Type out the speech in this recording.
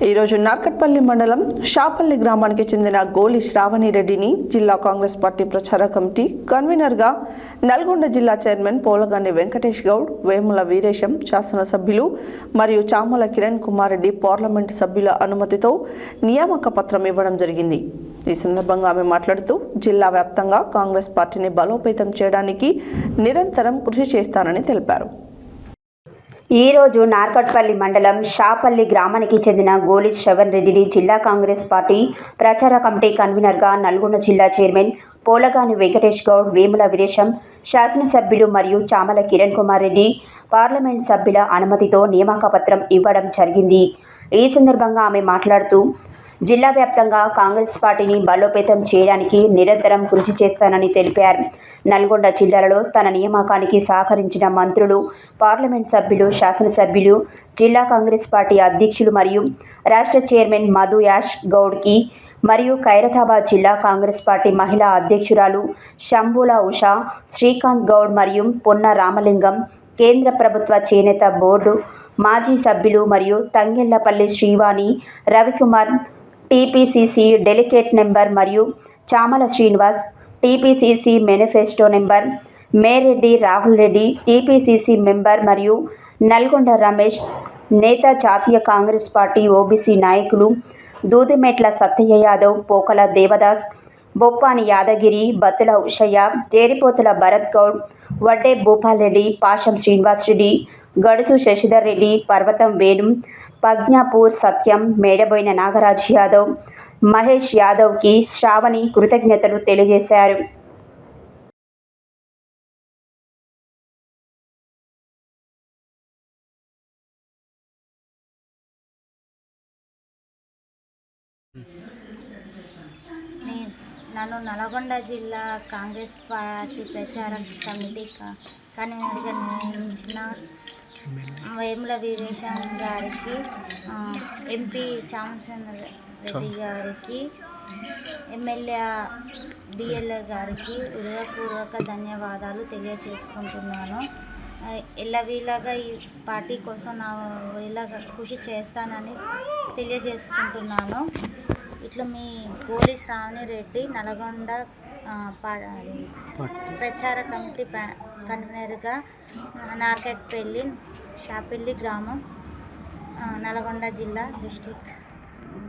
ఈరోజు నార్కట్పల్లి మండలం షాపల్లి గ్రామానికి చెందిన గోలి శ్రావణి రెడ్డిని జిల్లా కాంగ్రెస్ పార్టీ ప్రచార కమిటీ కన్వీనర్గా నల్గొండ జిల్లా చైర్మన్ పోలగాని వెంకటేష్ గౌడ్, వేముల వీరేశం శాసనసభ్యులు మరియు చామల కిరణ్ కుమార్ రెడ్డి పార్లమెంటు సభ్యుల అనుమతితో నియామక పత్రం ఇవ్వడం జరిగింది. ఈ సందర్భంగా ఆమె మాట్లాడుతూ జిల్లా వ్యాప్తంగా కాంగ్రెస్ పార్టీని బలోపేతం చేయడానికి నిరంతరం కృషి చేస్తానని తెలిపారు. ఈరోజు నార్కట్పల్లి మండలం షాపల్లి గ్రామానికి చెందిన గోలి శ్రవణ్ రెడ్డిని జిల్లా కాంగ్రెస్ పార్టీ ప్రచార కమిటీ కన్వీనర్గా నల్గొండ జిల్లా చైర్మన్ పోలగాని వెంకటేష్ గౌడ్, వేముల వీరేశం శాసనసభ్యులు మరియు చామల కిరణ్ కుమార్ రెడ్డి పార్లమెంట్ సభ్యుల అనుమతితో నియామక పత్రం ఇవ్వడం జరిగింది. ఈ సందర్భంగా ఆమె మాట్లాడుతూ జిల్లా వ్యాప్తంగా కాంగ్రెస్ పార్టీని బలోపేతం చేయడానికి నిరంతరం కృషి చేస్తానని తెలిపారు. నల్గొండ జిల్లాలో తన నియామకానికి సహకరించిన మంత్రులు, పార్లమెంట్ సభ్యులు, శాసనసభ్యులు, జిల్లా కాంగ్రెస్ పార్టీ అధ్యక్షులు మరియు రాష్ట్ర చైర్మన్ మధు యాష్ గౌడ్కి మరియు ఖైరతాబాద్ జిల్లా కాంగ్రెస్ పార్టీ మహిళా అధ్యక్షురాలు శంభుల ఉషా, శ్రీకాంత్ గౌడ్ మరియు పొన్న రామలింగం, కేంద్ర ప్రభుత్వ చేనేత బోర్డు మాజీ సభ్యులు మరియు Thangellapalli Srivani, Ravikumar TPCC delegate number మరియు Chamala Srinivas TPCC manifesto number, Mereddy Rahul Reddy TPCC member మరియు నల్గొండ రమేష్ నేత, జాతీయ కాంగ్రెస్ పార్టీ ఓబీసీ నాయకులు దూదిమెట్ల సత్తయ్య యాదవ్, పోకల దేవదాస్, బొప్పాని యాదగిరి, బత్తుల ఉషయ్య, జేరిపోతుల భరత్ గౌడ్, వడ్డే భూపాల్ రెడ్డి, పాషం శ్రీనివాస్ రెడ్డి, గడుసు శశిధర్ రెడ్డి, పర్వతం వేణు, పజ్ఞాపూర్ సత్యం, మేడబోయిన నాగరాజ్ యాదవ్, మహేష్ యాదవ్కి శ్రావణి కృతజ్ఞతలు తెలియజేశారు. నన్ను నల్గొండ జిల్లా కాంగ్రెస్ పార్టీ ప్రచార కమిటీ కన్వీనర్గా నియమించిన వేముల వీరేశం గారికి, ఎంపీ చామల రెడ్డి గారికి, ఎమ్మెల్యే బిఎల్ఆర్ గారికి హృదయపూర్వక ధన్యవాదాలు తెలియజేసుకుంటున్నాను. ఎల్లవీలాగా ఈ పార్టీ కోసం నా ఇలాగా కృషి చేస్తానని తెలియజేసుకుంటున్నాను. ఇట్లా మీ గోలి శ్రావణి రెడ్డి నల్గొండ ప్రచార కమిటీ కన్వీనర్గా నార్కట్పల్లి షాపల్లి గ్రామం, నల్గొండ జిల్లా డిస్టిక్.